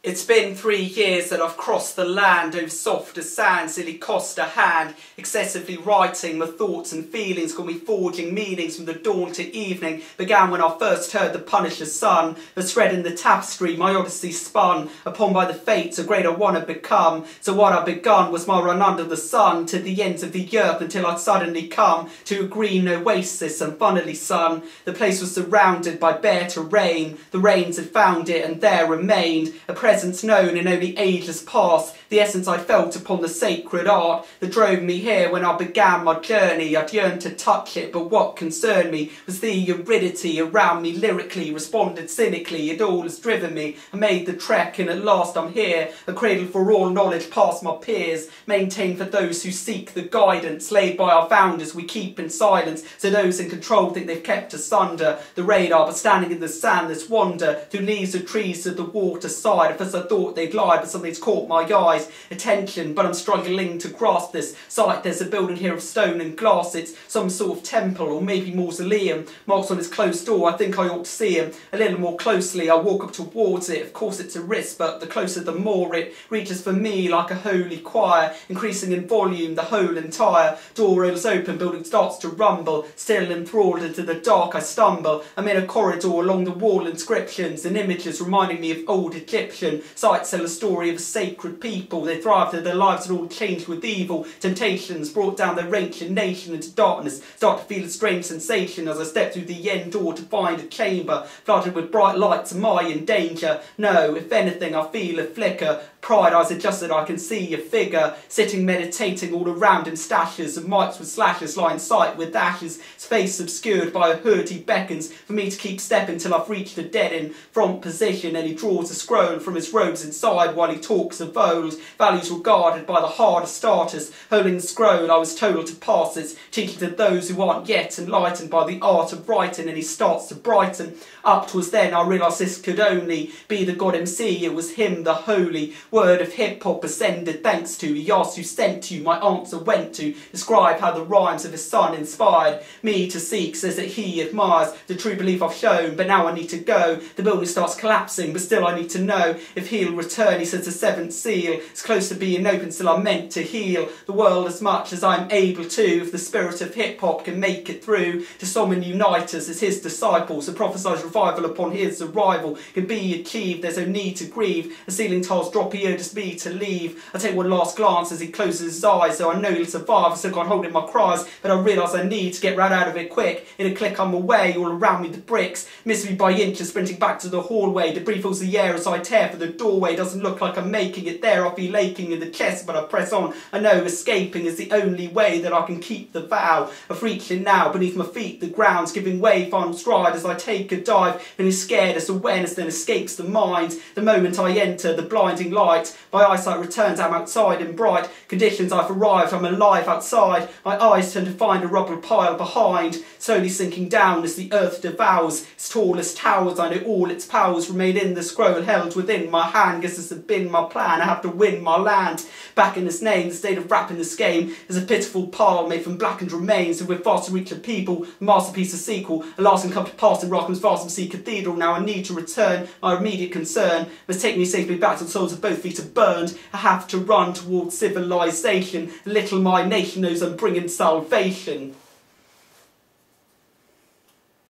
It's been 3 years that I've crossed the land over softest sand, silly cost a hand, excessively writing my thoughts and feelings, got me forging meanings from the dawn to evening. Began when I first heard the Punisher's son, the thread in the tapestry, my Odyssey spun, upon by the fates, a great I wanna become. So what I begun was my run under the sun, to the ends of the earth, until I'd suddenly come to a green oasis and funnily sun. The place was surrounded by bare terrain, the rains had found it and there remained, a presence known in only ages past, the essence I felt upon the sacred art that drove me here when I began my journey. I'd yearned to touch it, but what concerned me was the aridity around me lyrically, responded cynically, it all has driven me. I made the trek and at last I'm here, a cradle for all knowledge past my peers, maintained for those who seek the guidance laid by our founders we keep in silence, so those in control think they've kept us under the radar, but standing in the sand there's wonder, through leaves of trees to the water side. At first I thought they'd lied, but something's caught my eyes, attention, but I'm struggling to grasp this sight. There's a building here of stone and glass, it's some sort of temple or maybe mausoleum, marks on its closed door. I think I ought to see him a little more closely. I walk up towards it, of course it's a risk, but the closer the more it reaches for me like a holy choir, increasing in volume the whole entire. Door rolls open, building starts to rumble, still enthralled into the dark I stumble. I'm in a corridor, along the wall inscriptions and images reminding me of old Egyptian sites tell a story of a sacred people. They thrived and their lives had all changed with evil temptations, brought down their ancient nation into darkness. Start to feel a strange sensation as I step through the yearned door to find a chamber flooded with bright lights. Am I in danger? No, if anything I feel a flicker. Pride eyes adjusted, I can see a figure sitting meditating all around in stashes of mics with slashes, lie in sight with ashes, his face obscured by a hood. He beckons for me to keep stepping till I've reached a dead in front position, and he draws a scroll from his robes inside while he talks of old values regarded by the hardest starters. Holding the scroll I was told to pass it, teaching to those who aren't yet enlightened by the art of writing, and he starts to brighten up. 'Twas then I realised this could only be the God MC. It was him, the holy word of hip-hop ascended thanks to. He asked who sent you, my answer went to describe how the rhymes of his son inspired me to seek. Says that he admires the true belief I've shown, but now I need to go. The building starts collapsing, but still I need to know if he'll return. He says the seventh seal is close to being open, still I'm meant to heal the world as much as I'm able to. If the spirit of hip-hop can make it through to summon unite us as his disciples, the prophesied revival upon his arrival can be achieved. There's no need to grieve, the ceiling tiles drop, he urges me to leave. I take one last glance as he closes his eyes, so I know he'll survive. I still can't hold in my cries, but I realise I need to get right out of it quick. In a click I'm away, all around me the bricks miss me by inches, sprinting back to the hallway. Debris fills the air as I tear for the doorway. Doesn't look like I'm making it there. I feel aching in the chest, but I press on. I know escaping is the only way that I can keep the vow of reaching now. Beneath my feet the ground's giving way, final stride as I take a dive, and is scared as awareness then escapes the mind. The moment I enter the blinding light, my eyesight returns, I'm outside in bright conditions. I've arrived, I'm alive outside. My eyes turn to find a rubble pile behind, slowly sinking down as the earth devours its tallest towers. I know all its powers remain in the scroll held within my hand. Guess this has been my plan, I have to win my land back in his name. The state of rap in this game is a pitiful pile made from blackened remains, and we're fast to reach a people, a masterpiece, a sequel, a lasting come to pass in Rockham's vast MC Cathedral. Now I need to return, my immediate concern must take me safely back to the souls of both feet are burned. I have to run towards civilization, little my nation knows I'm bringing salvation.